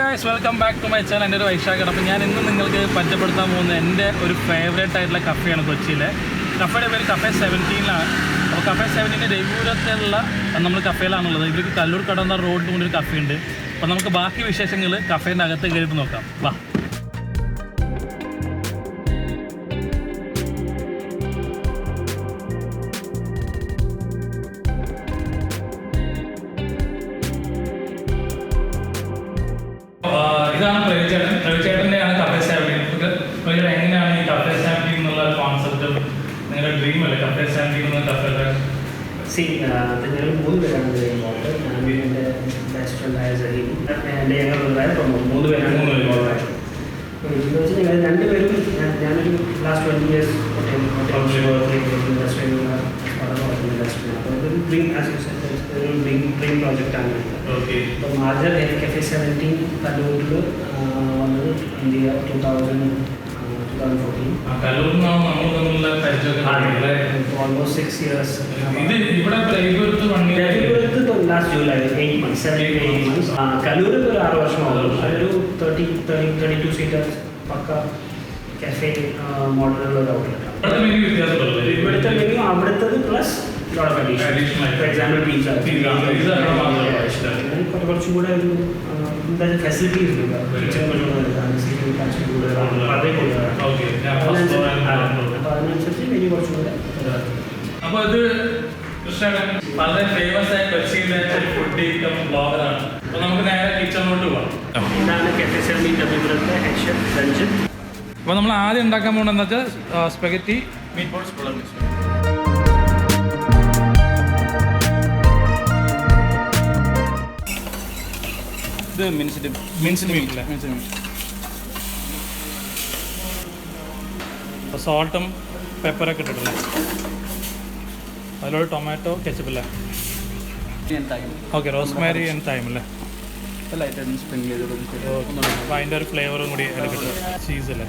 Guys, welcome back to my channel. എൻ്റെ ഒരു വൈശാഖാണ്. അപ്പോൾ ഞാൻ ഇന്ന് നിങ്ങൾക്ക് പരിചയപ്പെടുത്താൻ പോകുന്ന എൻ്റെ ഒരു ഫേവറേറ്റ് ആയിട്ടുള്ള കഫേയാണ് കൊച്ചിയിലെ. കഫേയുടെ പേര് കഫേ 17 അപ്പോൾ കഫേ 17 രഘുപുരത്തുള്ള നമ്മൾ കഫേയിലാണുള്ളത്. ഇവർക്ക് കല്ലൂർ കടന്ന റോഡിന് മുന്നിൽ ഒരു കഫേ ഉണ്ട്. അപ്പോൾ നമുക്ക് ബാക്കി വിശേഷങ്ങൾ കഫേൻ്റെ അകത്ത് കയറിയിട്ട് നോക്കാം. വാ. ഇതാണ് പ്രവിചേട്ടൻ. പ്രവിചേട്ടൻ്റെയാണ് കഫേ 17. പ്രവിചേട്ടൻ എങ്ങനെയാണ് ഈ കഫേ 17 എന്നുള്ള കോൺസെപ്റ്റ് നിങ്ങളുടെ ഡ്രീം അല്ലേ കഫേ 17 എന്നുള്ള കഫേ? ഞങ്ങൾ 3 പേരാണ് ഇൻവോൾവ്. ഞാൻ എൻ്റെ ബെസ്റ്റ് ഫ്രണ്ടായ സലീം, എൻ്റെ ഞങ്ങളുണ്ടായ 3 പേരാണ് ഇൻവോൾവ് ആയത്. ഇതെന്ന് വെച്ചാൽ ഞങ്ങൾ 2 പേരും ഞാനൊരു ലാസ്റ്റ് 20 years ഇൻഡസ്ട്രിയിലുള്ള ഇൻഡസ്ട്രി. അപ്പോൾ ഇതൊരു ഡ്രീം പ്രോജക്റ്റാണ്. അപ്പോൾ മാർജർ കഫേ 17 കല്ലൂരിൽ വന്നത് India 2014. Almost 6 years. Last July, 8 months, 7-8 months. Kallur is 6 വർഷമാകും. അതൊരു 32 seater പക്ക കഫേ മോഡലുള്ള ഒരു ഔട്ട്ലെറ്റാണ്. ഇവിടുത്തെ മെനു അവിടുത്തത് പ്ലസ് ഫോർ എക്സാമ്പിൾ പിസ്സ കുറച്ചും കൂടെ ഒരു എന്താ ഫെസിലിറ്റീസ് ഉണ്ട്. കിച്ചൺ അതേ കൂടുതലാണ്. അപ്പോൾ അതിനനുസരിച്ച് മെനു കുറച്ചും കൂടെ. അപ്പോൾ ഇത് കൃഷ്ണൻ വളരെ ഫേമസ് ആയ കൊച്ചിയിലെ ഫുഡ് ഐറ്റം ബ്ലോഗറാണ്. അപ്പോൾ നമുക്ക് നേരെ കിച്ചണിലോട്ട് പോകാം. ഇതാണ് കഫേ 17 രഘുപുരത്തെ ഹെഡ് ഷെഫ് രഞ്ജിത്ത്. അപ്പോൾ നമ്മൾ ആദ്യം ഉണ്ടാക്കാൻ പോകുന്നതെന്ന് വെച്ചാൽ സ്പെഗറ്റി മീറ്റ് ബോൾസ് ബോളോഗ്നീസ്. ഇത് മിൻസ്ഡ് മീറ്റ്. അപ്പോൾ സോൾട്ടും പെപ്പറൊക്കെ ഇട്ടിട്ടില്ല. അതിലൊരു ടൊമാറ്റോ കെച്ചപ്പ് അല്ലേ? ഓക്കെ, റോസ്മാരി ആൻഡ് തൈം അല്ലേ? അപ്പോൾ അതിൻ്റെ ഒരു ഫ്ലേവറും കൂടി അതിൽ കിട്ടും. ചീസ് അല്ലേ?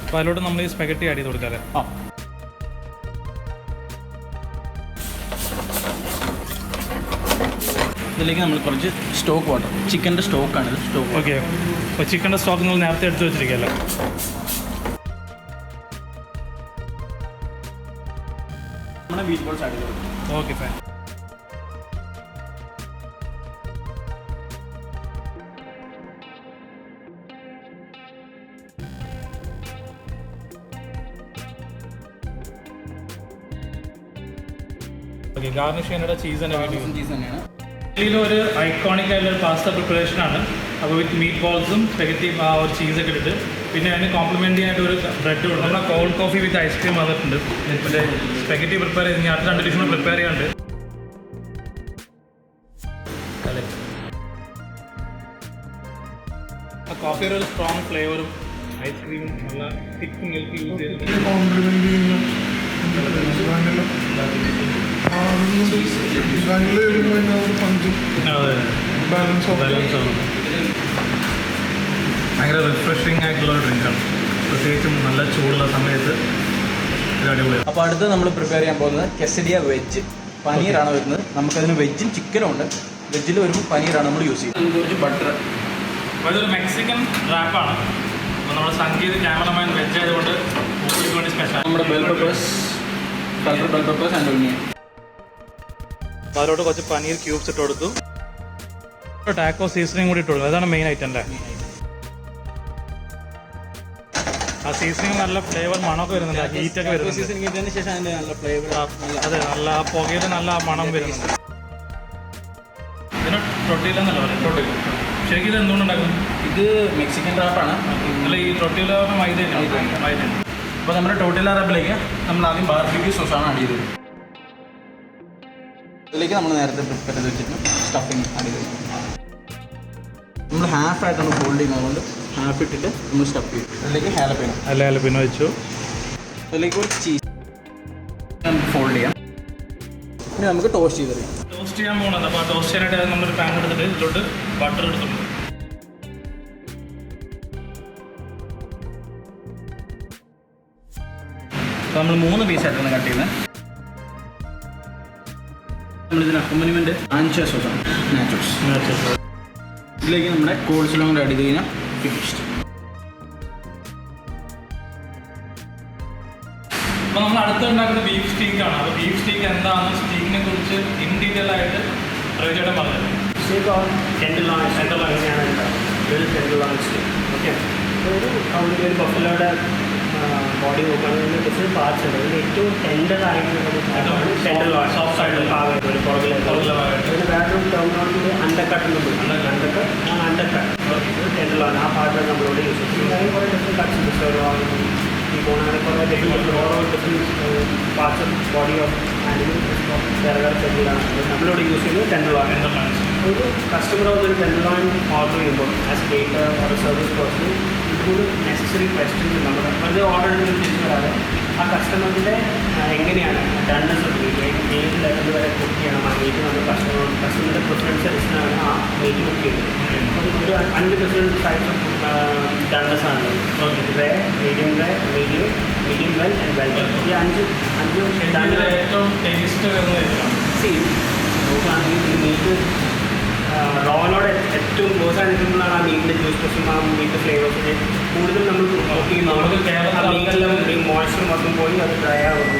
അപ്പോൾ അതിലോട്ട് നമ്മൾ ഈ സ്പെഗറ്റി ആഡ് ചെയ്ത് കൊടുക്കാം അല്ലേ? ഇതിലേക്ക് നമ്മൾ കുറച്ച് സ്റ്റോക്ക് വാട്ടർ, ചിക്കൻ്റെ സ്റ്റോക്കാണിത്. സ്റ്റോക്ക്. ഓക്കെ, അപ്പോൾ ചിക്കൻ്റെ സ്റ്റോക്ക് നിങ്ങൾ നേരത്തെ എടുത്ത് വെച്ചിരിക്കുകയല്ലേ? നമ്മുടെ മീറ്റ് ബോൾസ് ആഡ് ചെയ്ത് കൊടുക്കും. Okay, fine. ഓക്കെ, ഗാർണിഷ് ചെയ്യാനുള്ള ചീസ് തന്നെ വേണ്ടി. ചീസ് തന്നെയാണ്. ഇതിലൊരു ഐക്കോണിക് ആയിട്ടുള്ള പാസ്ത പ്രിപ്പറേഷനാണ്. അപ്പോൾ വിത്ത് മീറ്റ് ബോൾസും സ്പെഗറ്റി ആ ഒരു ചീസൊക്കെ ഇട്ടിട്ട് പിന്നെ അതിന് കോംപ്ലിമെൻ്ററി ആയിട്ട് ഒരു ബ്രെഡ് ഉണ്ട്. നമ്മുടെ കോൾഡ് കോഫി വിത്ത് ഐസ്ക്രീം വന്നിട്ടുണ്ട്. മറ്റേ സ്പെഗറ്റി പ്രിപ്പയർ ചെയ്ത് ഞാൻ അടുത്ത 2 ഡിഷ് പ്രിപ്പയർ ചെയ്യാറുണ്ട്. ആ കോഫിയുടെ ഒരു സ്ട്രോങ് ഫ്ലേവറും ഐസ്ക്രീമും നല്ല തിക്ക് മിൽക്ക് യൂസ് ചെയ്തിട്ട് ഭയങ്കര റിഫ്രഷിംഗ് ആയിട്ടുള്ള ഒരു ഡ്രിങ്കാണ്. പ്രത്യേകിച്ചും നല്ല ചൂടുള്ള സമയത്ത് ഇത് അടിപൊളിയാണ്. അപ്പോൾ അടുത്ത് നമ്മൾ പ്രിപ്പയർ ചെയ്യാൻ പോകുന്നത് കെസഡിയ വെജ് പനീറാണ് വരുന്നത്. നമുക്കതിന് വെജും ചിക്കനും ഉണ്ട്. വെജിൽ വരുമ്പോൾ പനീറാണ് നമ്മൾ യൂസ് ചെയ്യുന്നത്. കുറച്ച് ബട്ടർ. അപ്പോൾ ഇതൊരു മെക്സിക്കൻ റാപ്പാണ്. അപ്പോൾ നമ്മുടെ സംഗീത് ക്യാമറമാൻ വെജ് ആയതുകൊണ്ട് വേണ്ടി സ്പെഷ്യൽ. നമ്മുടെ bell peppers, butter bell peppers and onion. അപ്പോൾ അതിലോട്ട് കുറച്ച് പനീർ ക്യൂബ്സ് ഇട്ട് കൊടുത്തു. ടാക്കോ സീസണിങ് കൂടി ഇട്ട് കൊടുക്കും. അതാണ് മെയിൻ ഐറ്റം അല്ലേ? ആ സീസണിങ് നല്ല ഫ്ലേവർ മണമൊക്കെ വരുന്നുണ്ട്. ഹീറ്റൊക്കെ വരുന്നുണ്ട്. സീസണിങ് ഇട്ടതിന് ശേഷം അതിൻ്റെ നല്ല ഫ്ലേവർ. അതെ, നല്ല പുകയുടെ നല്ല മണം വരുന്നുണ്ട്. ഇതിന് ടൊട്ടീല എന്നല്ല പറയാം. ടൊട്ടീല ശരിക്കും ഇത് എന്തുകൊണ്ടുണ്ടാക്കും? ഇത് മെക്സിക്കൻ റാപ്പാണ്. അല്ല, ഈ ടൊട്ടീല മൈദ മൈദ. അപ്പോൾ നമ്മുടെ ടോട്ടില റാപ്പിലേക്ക് നമ്മൾ ആദ്യം ബാർബിക്യൂ സോസാണ് ആഡ് ചെയ്തത്. ഇതിലേക്ക് നമ്മൾ നേരത്തെ പ്രിപ്പയർ ചെയ്ത് വെച്ചിട്ട് സ്റ്റഫിങ് ആഡ് ചെയ്ത് നമ്മൾ ഹാഫായിട്ടാണ് ഫോൾഡ് ചെയ്യുന്നത്. അതുകൊണ്ട് ഹാഫ് ഇട്ടിട്ട് നമ്മൾ സ്റ്റഫ് ചെയ്യും. അതിലേക്ക് ഹാലപ്പിനോ വെച്ചു. അതിലേക്ക് ഒരു ചീസ് ഫോൾഡ് ചെയ്യാം. പിന്നെ നമുക്ക് ടോസ്റ്റ് ചെയ്തെടുക്കാം. ടോസ്റ്റ് ചെയ്യാൻ പോകുന്നത്. അപ്പോൾ ആ ടോസ്റ്റ് ചെയ്യാനായിട്ട് നമ്മളൊരു പാൻ എടുത്തിട്ട് ഇതിലോട്ട് ബട്ടർ എടുത്തിട്ടുണ്ട്. അപ്പോൾ നമ്മൾ 3 പീസായിട്ടാണ് കട്ട് ചെയ്യുന്നത്. നമ്മളിതിന് അക്കോമ്പനിമെൻറ്റ് ആൻചോ സോസാണ്. നാച്ചോസ്. ഇതിലേക്ക് നമ്മുടെ കോൾസ്ലോ കൂടെ ആഡ് ചെയ്ത് കഴിഞ്ഞാൽ ഫിനിഷ്ഡ്. അപ്പോൾ നമ്മൾ അടുത്ത് ഉണ്ടാക്കുന്ന ബീഫ് സ്റ്റീക്കാണ്. അപ്പോൾ ബീഫ് സ്റ്റീക്ക് എന്താണെന്ന് സ്റ്റീക്കിനെ കുറിച്ച് ഇൻ ഡീറ്റെയിൽ ആയിട്ട് റവിചേട്ടൻ പറഞ്ഞത്. സ്റ്റീക്ക് ഓർ ടെൻഡർലോൺ അങ്ങനെയാണ് ഒരു ടെൻഡർലോൺ സ്റ്റീക്ക്. ഓക്കെ, ഒരു കൗണ്ടിൽ ഒരു ബഫലോയുടെ ബോഡി നോക്കുകയാണെങ്കിൽ ഡിഫറെൻറ്റ് പാർട്സ് ഉണ്ട്. അതിൽ ഏറ്റവും ടെൻഡർ ആയിട്ടുള്ളത് ടെൻഡർലോൺ, സോഫ്റ്റ് ആയിട്ട് ഭാഗമായിട്ട് ഒരു പുറകിലേക്ക്. അതിന് വേറൊരു ടേമിനോളജിയിൽ അണ്ടർകട്ട് എന്നുണ്ട്. അണ്ടർകട്ട് ടെൻഡർലോൺ ആ പാർട്ട് നമ്മളോട് യൂസ് ചെയ്യും. അതിന് കുറേ ഡിഫറെൻറ്റ് കട്ട്സ് ഉണ്ട്. ഈ പോകുന്ന കുറേ ഡിഫറെൻറ്റ് ഓരോ different parts of body of animal വേറെ ടെൻഡർലോൺ നമ്മളോട് യൂസ് ചെയ്യുന്നത് ടെൻഡർലോൺ. ഒരു കസ്റ്റമർ ഒരു ടെൻഡർലോൺ ഓർഡർ ചെയ്യുമ്പോൾ as A waiter or service person ഒരു നെസസറി ക്വസ്റ്റ്യൻസ് നമ്മുടെ വെറുതെ ഓർഡർ ചെയ്ത് തിരിച്ചു വരാതെ ആ കസ്റ്റമറിൻ്റെ എങ്ങനെയാണ് ഡൺനെസ് ഓഫ് മീറ്റ്, ഏത് ലെവൽ വരെ കുക്ക് ചെയ്യണം ആ മീറ്റ് നമ്മൾ കസ്റ്റമറിൻ്റെ പ്രിഫറൻസ് അനുസരിച്ചാണ് ആ മീറ്റ് കുക്ക് ചെയ്യുന്നത്. അപ്പം ഒരു 5 ഡിഫറെൻറ്റ് ടൈപ്സ് ഓഫ് ഡൺനെസ് ആണ്. Rare, medium well and well. ഈ അഞ്ച് ഏറ്റവും ടേസ്റ്റ് വരുന്നത് നോക്കുകയാണെങ്കിൽ ഈ മീറ്റ് റോനോട് ഏറ്റവും ക്ലോസ് ആയി നിൽക്കുന്നതാണ് ആ മീറ്റിൻ്റെ ജ്യൂസ് പ്രസും ആ മീറ്റ് ഫ്ലേവേഴ്സിനെ കൂടുതൽ നമ്മൾ കുക്ക് ചെയ്യുന്നത്. മീറ്റെല്ലാം മോയ്സ്ചർ മൊത്തം പോയി അത് ഡ്രൈ ആകുന്നു.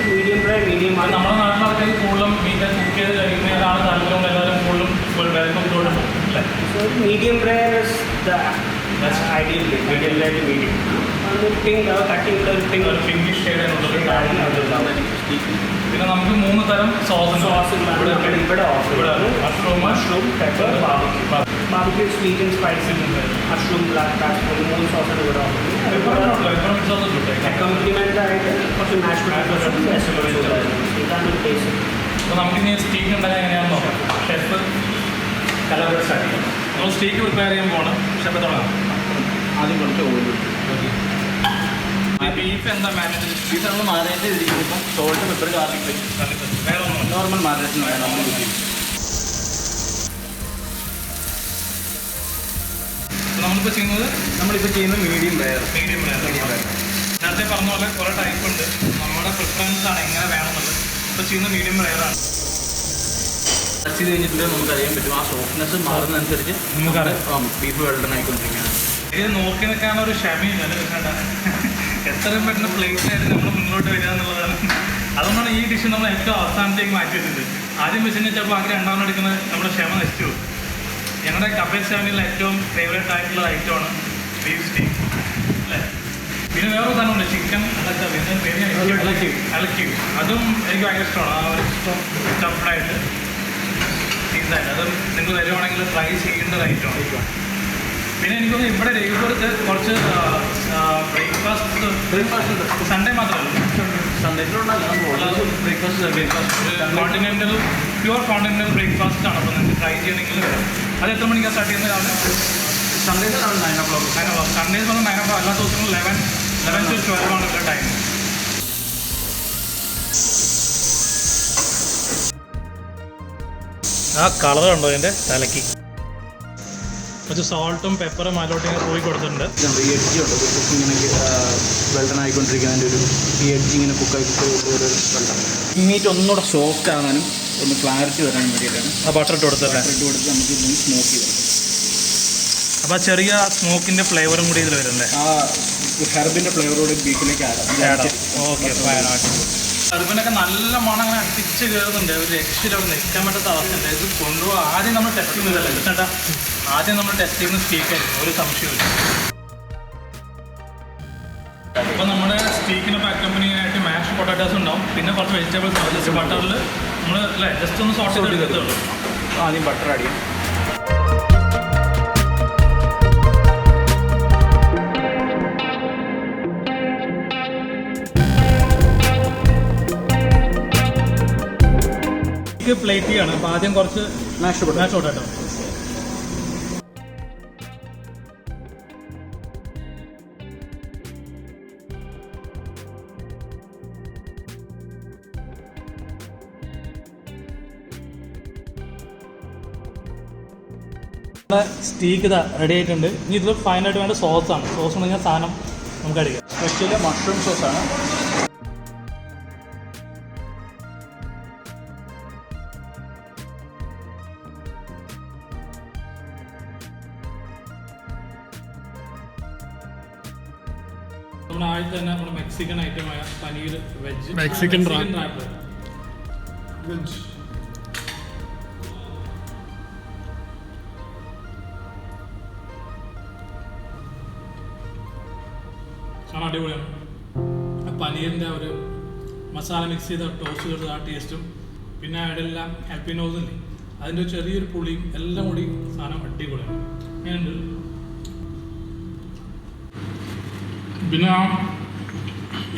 മീഡിയം ഡ്രൈ മീഡിയം ആണ് നമ്മുടെ നാട്ടിലൊക്കെ കൂടുതലും മീറ്റ് കുക്ക് ചെയ്ത് കഴിക്കുന്നതാണ് താല്പര്യം. എല്ലാവരും കൂടുതലും വെൽക്കം തോന്നുന്നു അല്ലേ. So medium dry is the ideal medium dry to medium. Cutting ഒരു പിങ്കിഷ് ഷെയ്ഡ് പിന്നെ നമുക്ക് 3 തരം സോസുകളാണ് ഇവിടെ offer. Mushroom, pepper, barbecue, sweet and spicy, mushroom, black pepper 3 സോസാണ് ഇവിടെ ഓഫർ. അക്കോംപ്ലിമെൻ്റ് ആയിട്ട് കുറച്ച് മാഷ് ഇതാണ് ഒരു ടേസ്റ്റ്. അപ്പോൾ നമുക്കിനി സ്റ്റീക്ക് ഉണ്ടാക്കാൻ എങ്ങനെയാണെന്ന് നോക്കാം. ഷെഫ് കലവറ സ്റ്റാർട്ട് ചെയ്യാം. നമ്മൾ സ്റ്റീക്ക് പ്രിപ്പയർ ചെയ്യാൻ പോകണം. ഷെഫ് തുടങ്ങാം. ആദ്യം കുറച്ച് ഓയിൽ. ബീഫ് എന്താ മാരിനേറ്റ്? ബീഫ് നമ്മൾ മാരിനേറ്റ് ചെയ്തിരിക്കുമ്പോൾ സോൾട്ട്, പെപ്പർ, ഗാർലിക് വേറെ ഒന്നും നോർമൽ മാരിനേഷൻ വേണം നമ്മൾ യൂസ് ചെയ്യും. നമ്മളിപ്പോൾ ചെയ്യുന്നത് മീഡിയം റെയർ. നേരത്തെ പറഞ്ഞ പോലെ കുറേ ടൈപ്പ് ഉണ്ട്. നമ്മുടെ പ്രിഫറൻസ് ആണ് എങ്ങനെ വേണമെന്നുള്ളത്. ഇപ്പോൾ ചെയ്യുന്നത് മീഡിയം റെയറാണ്. ടച്ച് ചെയ്ത് കഴിഞ്ഞിട്ട് നമുക്കറിയാൻ പറ്റും ആ സോഫ്റ്റ്നെസ് മാറുന്നതനുസരിച്ച് നമുക്കറിയാം ബീഫ് വെൽഡൺ ആയിക്കൊണ്ടിരിക്കുകയാണ്. ഇത് നോക്കി നിൽക്കാനൊരു ക്ഷമയില്ല. എത്രയും പെട്ടെന്ന് പ്ലേറ്റിലായിട്ട് നമ്മൾ മുന്നോട്ട് വരിക എന്നുള്ളതാണ്. അതുകൊണ്ടാണ് ഈ ഡിഷ് നമ്മൾ ഏറ്റവും അവസാനത്തേക്ക് മാറ്റി വെച്ചിട്ടുണ്ട്. ആദ്യം വെച്ച് ചിലപ്പോൾ ആദ്യം രണ്ടാമത് എടുക്കുന്നത് നമ്മുടെ ക്ഷമ നശിച്ചു പോകും. ഞങ്ങളുടെ കഫേ 7-ൽ ഏറ്റവും ഫേവറേറ്റ് ആയിട്ടുള്ള ഐറ്റമാണ് ബീഫ് സ്റ്റീക്ക് അല്ലേ. പിന്നെ വേറെ സാധനമുണ്ട് ചിക്കൻ അലക്യൂ. അതും എനിക്ക് ഭയങ്കര ഇഷ്ടമാണ്. ആ ഒരു സ്റ്റഫ്ഡായിട്ട് ചീസായിട്ട് അതും നിങ്ങൾ വരുവാണെങ്കിൽ ട്രൈ ചെയ്യേണ്ട ഒരു ഐറ്റമാണ്. പിന്നെ എനിക്കൊന്ന് ഇവിടെ രവിപുരത്ത് കുറച്ച് ബ്രേക്ക്ഫാസ്റ്റ് സൺഡേ മാത്രമല്ല കോണ്ടിനെൻ്റൽ പ്യുവർ കോണ്ടിനെൻ്റൽ ബ്രേക്ക്ഫാസ്റ്റ് ആണ്. അപ്പോൾ നിങ്ങൾക്ക് ട്രൈ ചെയ്യണമെങ്കിൽ അത് എത്ര മണിക്കാണ് സ്റ്റാർട്ട് ചെയ്യുന്നത്? രാവിലെ സൺഡേസ് 9 o'clock. സൺഡേസ് വന്ന് 9 o'clock. എല്ലാ ദിവസങ്ങളും 11 to 12 ആണ് ഇവിടെ ടൈം. ആ കളർ ഉണ്ടോ അതിൻ്റെ തലയ്ക്ക്? കുറച്ച് സോൾട്ടും പെപ്പറും അതിലോട്ട് പോയി കൊടുത്തിട്ടുണ്ട്. ഈ എഡ്ജ് ഉണ്ട് കുക്കിങ്ങിനെ വെൽഡൺ ആയിക്കൊണ്ടിരിക്കുന്നതിൻ്റെ ഈ എഡ്ജ് ഇങ്ങനെ കുക്കായി വെൽഡൺ. മീറ്റ് ഒന്നുകൂടെ സോഫ്റ്റ് ആകാനും ഒന്ന് ക്ലാരിറ്റി വരാനും വേണ്ടിയിട്ടാണ് ആ ബട്ടർ ഇട്ട് കൊടുത്തല്ലേ. ഇട്ട് കൊടുത്ത് നമുക്ക് ഇതിന് സ്മോക്ക് ചെയ്തെടുക്കാം. അപ്പോൾ ചെറിയ സ്മോക്കിൻ്റെ ഫ്ലേവറും കൂടി ഇതിൽ വരുന്നുണ്ട്. ആ ഹെർബിൻ്റെ ഫ്ലേവറോട് ബീഫിലേക്ക് ആഡ്. ഓക്കെ ഹെർബിനൊക്കെ നല്ല മണം അങ്ങനെ അടിച്ച് കയറുന്നുണ്ട്. ഒരു രക്ഷയിലവിടെ നിൽക്കാൻ പറ്റാത്ത അവസ്ഥയുണ്ട്. ഇത് കൊണ്ടുപോകാൻ ആദ്യം നമ്മൾ ടെസ്റ്റ് ചെയ്യുന്നതല്ലേ ചേട്ടാ. ആദ്യം നമ്മൾ ടെസ്റ്റ് ചെയ്യുന്ന സ്റ്റീക്കായിരിക്കും, ഒരു സംശയമില്ല. അപ്പോൾ നമ്മുടെ സ്റ്റീക്കിനൊക്കെ അക്കമ്പനിയായിട്ട് മാഷ് പൊട്ടാറ്റോസ് ഉണ്ടാവും. പിന്നെ കുറച്ച് വെജിറ്റബിൾസ് ജസ്റ്റ് ബട്ടറിൽ നമ്മൾ അല്ലേ ജസ്റ്റ് ഒന്ന് സോട്ട് ചെയ്ത് എടുക്കത്തുള്ളൂ. ആദ്യം ബട്ടർ ആഡ് ചെയ്യും. പ്ലേറ്റ് ചെയ്യാണ്. അപ്പോൾ ആദ്യം കുറച്ച് മാഷ് പൊട്ടാറ്റോ സ്റ്റീക്ക് ഇതാ റെഡി ആയിട്ടുണ്ട്. ഇനി ഇതിൽ ഫൈനായിട്ട് വേണ്ട സോസാണ്. സോസ് എന്ന് പറഞ്ഞാൽ സാധനം നമുക്ക് അടിക്കാം. സ്പെഷ്യൽ മഷ്റൂം സോസാണ്. നമ്മുടെ ആദ്യത്തെ തന്നെ നമ്മുടെ മെക്സിക്കൻ ഐറ്റമായ paneer veg Mexican wrap veg ആണ് അടിപൊളിയാണ്. പനീറിൻ്റെ ഒരു മസാല മിക്സ് ചെയ്ത ടോസ്റ്റ് ചെയ്ത ആ ടേസ്റ്റും പിന്നെ അവിടെയെല്ലാം ഹാപ്പിനോസ് ഇല്ലേ അതിൻ്റെ ഒരു ചെറിയൊരു പുളിയും എല്ലാം കൂടി സാധനം അടിപൊളിയാണ്. അങ്ങനെയുണ്ട്. പിന്നെ ആ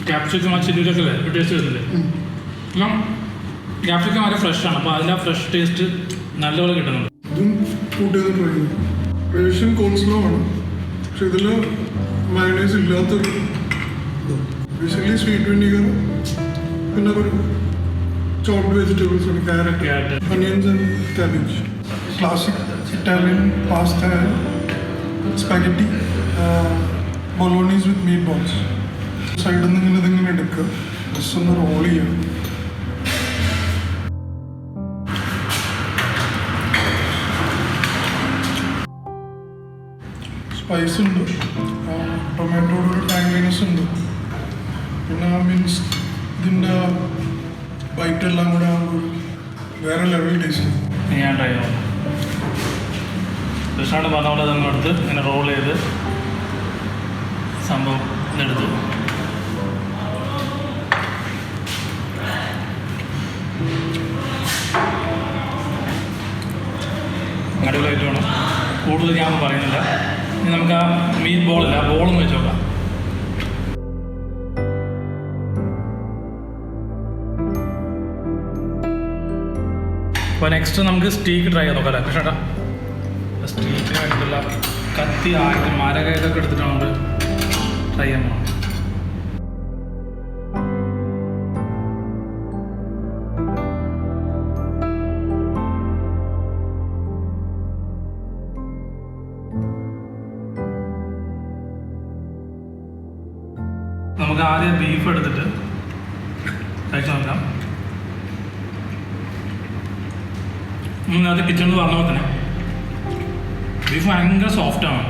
ക്യാപ്സിക്കം ആ ചില്ലിയിലൊക്കെ അല്ലേ ടേസ്റ്റ് വരുന്നില്ലേ? എല്ലാം ക്യാപ്സിക്കം വളരെ ഫ്രഷാണ്. അപ്പോൾ അതിൻ്റെ ആ ഫ്രഷ് ടേസ്റ്റ് നല്ലപോലെ കിട്ടുന്നുണ്ട്. ഇതും കൂട്ടിയത് ട്രൈ ചെയ്യും. ഏഷ്യൻ കോൾസ്ലോ ആണ്, പക്ഷെ ഇതിൽ മയണൈസ് ഇല്ലാത്തൊരു ബേസിക്കലി സ്വീറ്റ് വിനീഗർ പിന്നെ ഒരു ചോപ്ഡ് വെജിറ്റബിൾസ് ഉണ്ട്, carrot, onions and cabbage. Classic Italian pasta spaghetti bolognese with meat balls. സൈഡിൽ നിന്ന് ഇതിങ്ങനെ എടുക്കുക, ജസ്റ്റ് ഒന്ന് റോൾ ചെയ്യുക. സ്പൈസ് ഉണ്ട്, ടൊമാറ്റോയുടെ ഒരു ടാങ്കിനെസ് ഉണ്ട്, പിന്നെ മീൻസ് ഇതിൻ്റെ ബൈറ്റെല്ലാം കൂടെ ആകുമ്പോൾ വേറെ ലെവൽ ടേസ്റ്റ്. ഞാൻ ട്രൈ ചെയ്യാം. കൃഷ്ണാണ്ട് പറഞ്ഞ പോലെ തന്നെ എടുത്ത് ഇങ്ങനെ റോൾ ചെയ്ത് സംഭവം ഇതെടുത്ത് അടിപൊളിയായിട്ട് വേണം. കൂടുതൽ ഞാൻ പറയുന്നില്ല. ഇനി നമുക്ക് ആ മീറ്റ് ബോളില്ല, ആ ബോളൊന്ന് വെച്ച് നോക്കാം. അപ്പോൾ നെക്സ്റ്റ് നമുക്ക് സ്റ്റീക്ക് ട്രൈ ചെയ്ത് നോക്കാം അല്ലേ കൃഷ്ണേട്ടാ? സ്റ്റീക്കിന് വേണ്ടിയിട്ടുള്ള കത്തി ആയിട്ട് മരകയൊക്കെ എടുത്തിട്ടാണ് നമ്മൾ ട്രൈ ചെയ്യാൻ പോകുന്നത്. നമുക്ക് ആദ്യം ബീഫ് എടുത്തിട്ട് കഴിച്ചു നോക്കാം. അത് കിച്ചണിൽ പറഞ്ഞ പോലെ തന്നെ ബീഫ് ഭയങ്കര സോഫ്റ്റാണ്.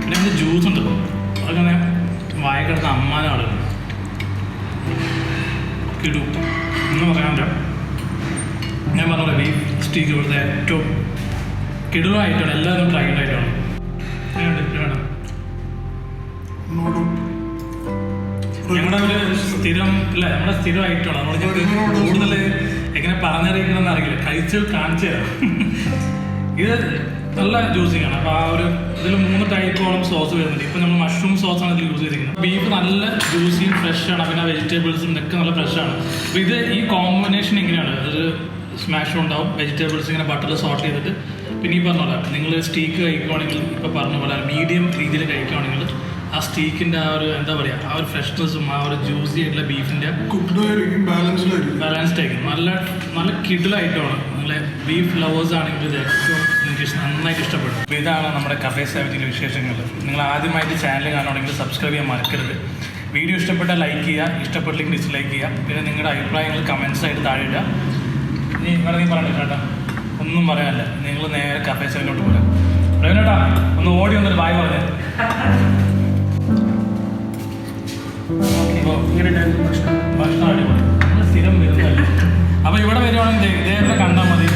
പിന്നെ അതിൻ്റെ ജ്യൂസ് ഉണ്ട്, അതങ്ങനെ വായ കിടന്ന അമ്മാനാണ് കിടു എന്ന് പറയാനില്ല. ഞാൻ പറഞ്ഞ ബീഫ് സ്റ്റീക്ക് ഇവിടുത്തെ ഏറ്റവും കിടുവായിട്ടാണ്, എല്ലാവരും ട്രൈ ആയിട്ടാണ്. വേണം ഞങ്ങളുടെ ഒരു സ്ഥിരം അല്ല, നമ്മുടെ സ്ഥിരമായിട്ടാണ്. നമ്മൾ കൂടുതൽ എങ്ങനെ പറഞ്ഞറിയിക്കണമെന്ന് അറിയില്ല, കഴിച്ച് കാണിച്ചു തരാം. ഇത് നല്ല ജ്യൂസിങ് ആണ്. അപ്പോൾ ആ ഒരു ഇതിൽ 3 ടൈപ്പോളം സോസ് വരുന്നുണ്ട്. ഇപ്പോൾ നമ്മൾ മഷ്റൂം സോസാണ് ഇതിൽ യൂസ് ചെയ്തിരിക്കുന്നത്. ബീഫ് നല്ല ജ്യൂസിയും ഫ്രഷാണ്, പിന്നെ വെജിറ്റബിൾസും ഒക്കെ നല്ല ഫ്രഷാണ്. അപ്പോൾ ഇത് ഈ കോമ്പിനേഷൻ എങ്ങനെയാണ്, ഒരു സ്മാഷും ഉണ്ടാവും, വെജിറ്റബിൾസ് ഇങ്ങനെ ബട്ടറിൽ സോട്ട് ചെയ്തിട്ട്. പിന്നെ ഈ പറഞ്ഞ പോലെ നിങ്ങൾ സ്റ്റീക്ക് കഴിക്കുവാണെങ്കിൽ ഇപ്പോൾ പറഞ്ഞ പോലെ മീഡിയം രീതിയിൽ കഴിക്കുവാണെങ്കിൽ ആ സ്റ്റീക്കിൻ്റെ ആ ഒരു എന്താ പറയുക, ആ ഒരു ഫ്രഷ്നെസ്സും ആ ഒരു ജ്യൂസി ആയിട്ടുള്ള ബീഫിൻ്റെ ബാലൻസ്ഡ് ആയിരിക്കും. നല്ല നല്ല കിഡിലായിട്ടാണ്. നല്ല ബീഫ് ലവേഴ്സ് ആണെങ്കിൽ ഇത് ഏറ്റവും എനിക്ക് നന്നായിട്ട് ഇഷ്ടപ്പെടും. അപ്പോൾ ഇതാണ് നമ്മുടെ കഫേ 17 വിശേഷങ്ങൾ. നിങ്ങൾ ആദ്യമായിട്ട് ചാനൽ കാണുകയാണെങ്കിൽ സബ്സ്ക്രൈബ് ചെയ്യാൻ മറക്കരുത്. വീഡിയോ ഇഷ്ടപ്പെട്ടാൽ ലൈക്ക് ചെയ്യുക, ഇഷ്ടപ്പെട്ടില്ലെങ്കിൽ ഡിസ്ലൈക്ക് ചെയ്യുക. പിന്നെ നിങ്ങളുടെ അഭിപ്രായങ്ങൾ കമൻസ് ആയിട്ട് താഴെ ഇടുക. നീ പറഞ്ഞില്ല ചേട്ടാ, ഒന്നും പറയാനല്ല, നിങ്ങൾ നേരെ കഫേ 7 പോരാം. പ്രവീണേട്ടാ ഒന്ന് ഓടി വന്നൊരു ബായ് പറഞ്ഞേ. ഭക്ഷണം അടിപൊളി, നമ്മൾ സ്ഥിരം വരുന്നതല്ല. അപ്പോൾ ഇവിടെ വരുവാണെങ്കിൽ ഇതേപോലെ കണ്ടാൽ മതി,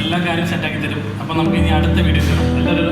എല്ലാ കാര്യം സെറ്റാക്കി തരും. അപ്പോൾ നമുക്ക് ഇനി അടുത്ത വീഡിയോ എല്ലാവരും